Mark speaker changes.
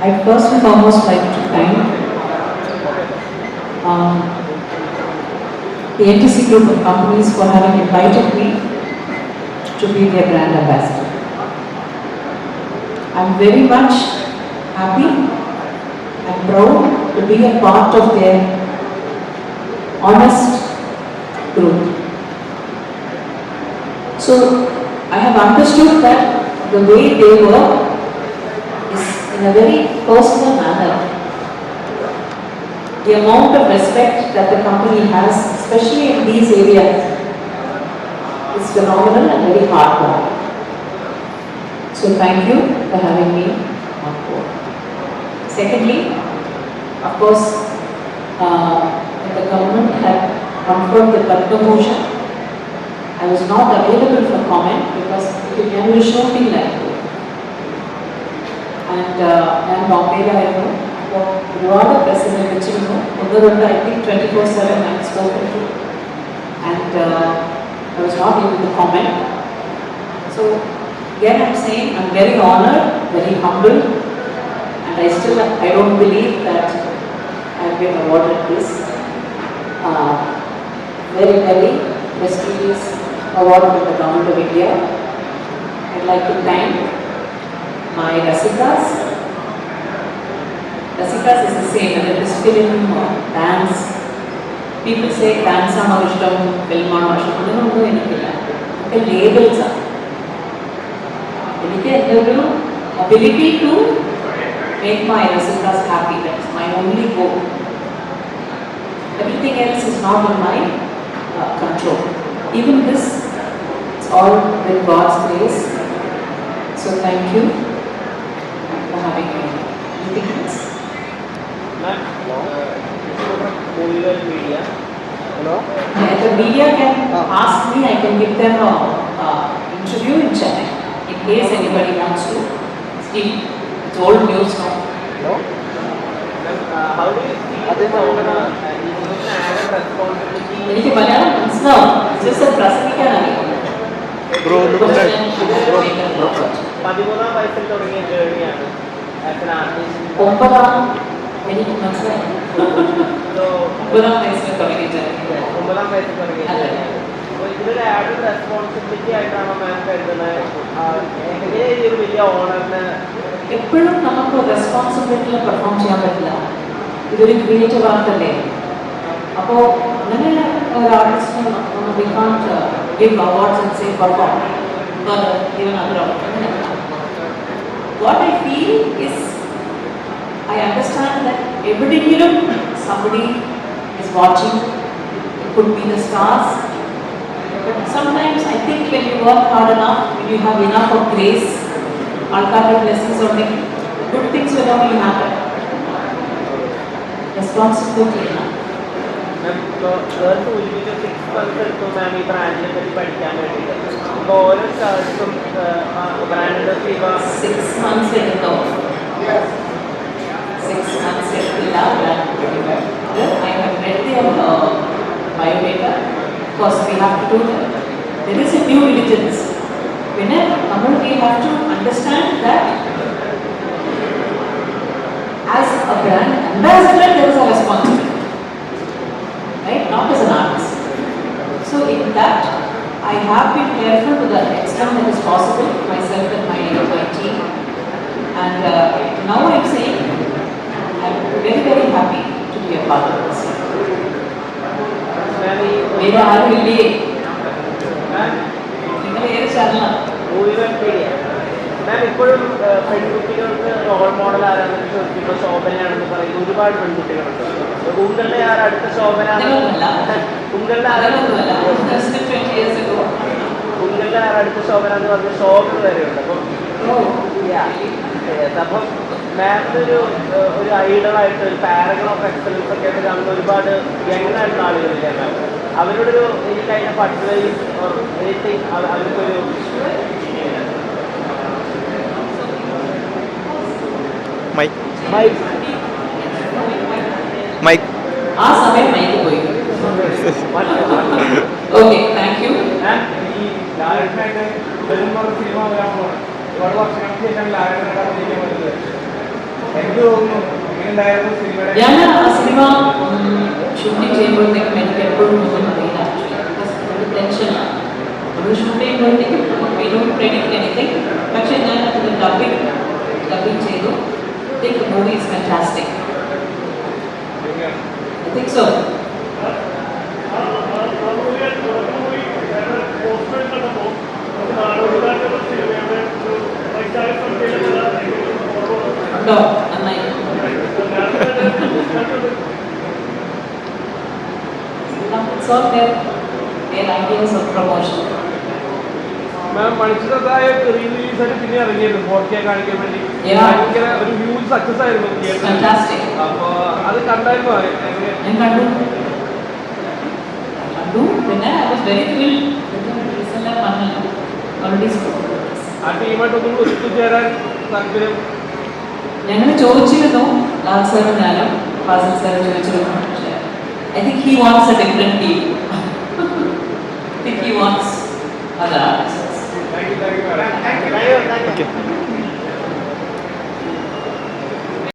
Speaker 1: I'd first and foremost like to thank um, the NTC group of companies for having invited me to be their brand ambassador. I'm very much happy and proud to be a part of their honest group. So I have understood that the way they work is in a very personal manner. The amount of respect that the company has, especially in these areas, is phenomenal and very heartwarming. So thank you for having me on board. Secondly, of course, when the government had conferred the Padma Bhushan, I was not available for comment because it can be shooting like that. And Bombay I ഒരുപാട് president വെച്ചിരുന്നു ഒന്ന് I think 24/7 I spoken to, and I was not able to comment. So again I'm saying I'm very honored, very humble, and I don't believe that I've been awarded this very very prestigious award from the Government of India. I'd like to thank my Rasikas. Rasikas is the same, whether it is film or dance. People say dance ആണ് ഇഷ്ടം, film ആണ് ഇഷ്ടം, അതൊന്നും എനിക്കില്ല. ഒക്കെ labels ആണ്. എനിക്ക് എൻ്റെ ഒരു ability to make my Rasikas happy, that is my only goal. Everything else is not in my control. Even this, it's all with God's grace. So thank you for having me. Anything else?
Speaker 2: Hello?
Speaker 1: Yeah, the media can ask me, I can give them an interview in Chennai in case anybody wants to. Still, it's old news now.
Speaker 2: Hello? How do you see the added responsibility?
Speaker 1: എനിക്ക് മലയാളം മനസ്സിലാവും, just പ്രസംഗിക്കാൻ അറിയാം.
Speaker 2: 13 വയസ്സിൽ തുടങ്ങിയ ജേർണിയാണ് as an artist.
Speaker 1: എനിക്ക് മനസ്സിലായി. 9 വയസ്സിൽ തുടങ്ങിയ ജേർണി.
Speaker 2: 9 വയസ്സിൽ തുടങ്ങിയ ജേർണി. അപ്പോൾ ഇതൊരു ആഡഡ് റെസ്പോൺസിബിലിറ്റി ആയിട്ടാണ് മാം കരുതുന്നത്. എങ്ങനെ ഈ ഒരു വലിയ ഓണറിന്
Speaker 1: എപ്പോഴും നമുക്ക് റെസ്പോൺസിബിലിറ്റിയിൽ പെർഫോം ചെയ്യാൻ പറ്റില്ല. ഇതൊരു ക്രിയേറ്റീവ് ആർട്ടല്ലേ. അപ്പോൾ അങ്ങനെ ഒരു ആർട്ടിസ്റ്റിന് we can't give awards and say perform for even other awards. What I feel is, I understand that everywhere somebody is watching. It could be the stars, but sometimes I think when you work hard enough, when you have enough of grace, alkali blessings or good things will only happen. Responsibility enough.
Speaker 2: വേറെ ഒരുമിച്ച് 6 months എടുത്തു മാം ഈ ബ്രാൻഡിനെ പറ്റി പഠിക്കാൻ വേണ്ടിയിട്ട്. അപ്പോൾ ഓരോ സ്റ്റാർസും ബ്രാൻഡിൻ്റെ
Speaker 1: 6 months എടുത്തോ? 6 months എടുത്തില്ല. I have read their biodata. Of course, we have to do that. There is a due diligence. We have to understand that as a brand ambassador, there is a responsibility. Right? Not as an artist. So in that, I have been careful to the extent that is possible, myself and my team. And now I'm saying, I'm very very happy to be a part of this. मेरा हाल मिलिए. നിങ്ങൾ ഏത് ചാനലാണ്?
Speaker 2: മാം ഇപ്പോഴും പെൺകുട്ടികൾക്ക് role model ആരാണെന്ന് ചോദിക്കുമ്പോൾ ശോഭനയാണെന്ന് പറയുന്ന ഒരുപാട് പെൺകുട്ടികളുണ്ട്. ഉങ്ങളുടെ ആ അടുത്ത ശോഭന ഉങ്ങളുടെ അടുത്ത ശോഭന എന്ന് പറഞ്ഞ ശോഭന വരെയുണ്ട്. അപ്പം മാമിനൊരു ഒരു ഐഡളായിട്ട് ഒരു പാരഗൺ ഓഫ് എക്സലൻസ് ഒക്കെ ആയിട്ട് കാണുന്ന ഒരുപാട് യങ്ങായിട്ടുള്ള ആളുകളില്ല മാം. അവരോടൊരു എനിക്ക് അതിൻ്റെ അഡ്വൈസ് എനിത്തിങ് അവർക്കൊരു
Speaker 3: Mike.
Speaker 1: ആ സമയം മൈക്ക് പോയി. Okay, thank you.
Speaker 4: ഈ ലാലേട്ടനായിട്ട് സിനിമ വരാൻ ഒരുപാട് വർഷങ്ങൾക്ക് ശേഷം ലാലേട്ടനായിട്ട് അഭിനയിക്കാൻ പറ്റുന്നത്. എന്ത് തോന്നുന്നു എങ്ങനെയുണ്ടായിരുന്നു സിനിമയുടെ
Speaker 1: ഞാൻ ആ സിനിമ ഷൂട്ടിംഗ് ചെയ്യുമ്പോഴത്തേക്കും എനിക്ക് എപ്പോഴും ഒന്നും അറിയില്ല ഒരു ടെൻഷനാണ്. നമ്മൾ ഷൂട്ട് ചെയ്യുമ്പോഴത്തേക്കും വി ഡോണ്ട് പ്രെഡിക്റ്റ് എനിത്തിങ്. പക്ഷേ ഞാൻ അത് ഡബിങ് ചെയ്തു. I think the movie is fantastic. I think so. ഉണ്ടോ? നന്നായി. It's all their ideas of promotion.
Speaker 2: മാം മണിച്ചിത്രത്തായ റീലീസായിട്ട് പിന്നെ ഇറങ്ങിയിരുന്നു 4K കാണിക്കാൻ വേണ്ടി.
Speaker 1: Yeah.
Speaker 2: ഭയങ്കര ഒരു ഹ്യൂജ് സക്സസ് ആയിരുന്നു
Speaker 1: It's fantastic.
Speaker 2: അപ്പോൾ അത് കണ്ടായിരുന്നു
Speaker 1: ഞാൻ കണ്ടു. പിന്നെ I was very thrilled. എല്ലാം പറഞ്ഞല്ലോ ഓൾറെഡി സ്പോken.
Speaker 2: ആ ടീമായിട്ടൊന്നും ഒത്തുചേരാൻ താല്പര്യം.
Speaker 1: ഞങ്ങൾ ചോദിച്ചിരുന്നു ലാൽ സാറും ഞാനും ഫാസിൽ സാറും ചോദിച്ചിരുന്നു. പക്ഷേ I think he wants a different team. I think he wants other artists.
Speaker 4: Thank you
Speaker 2: Thank you.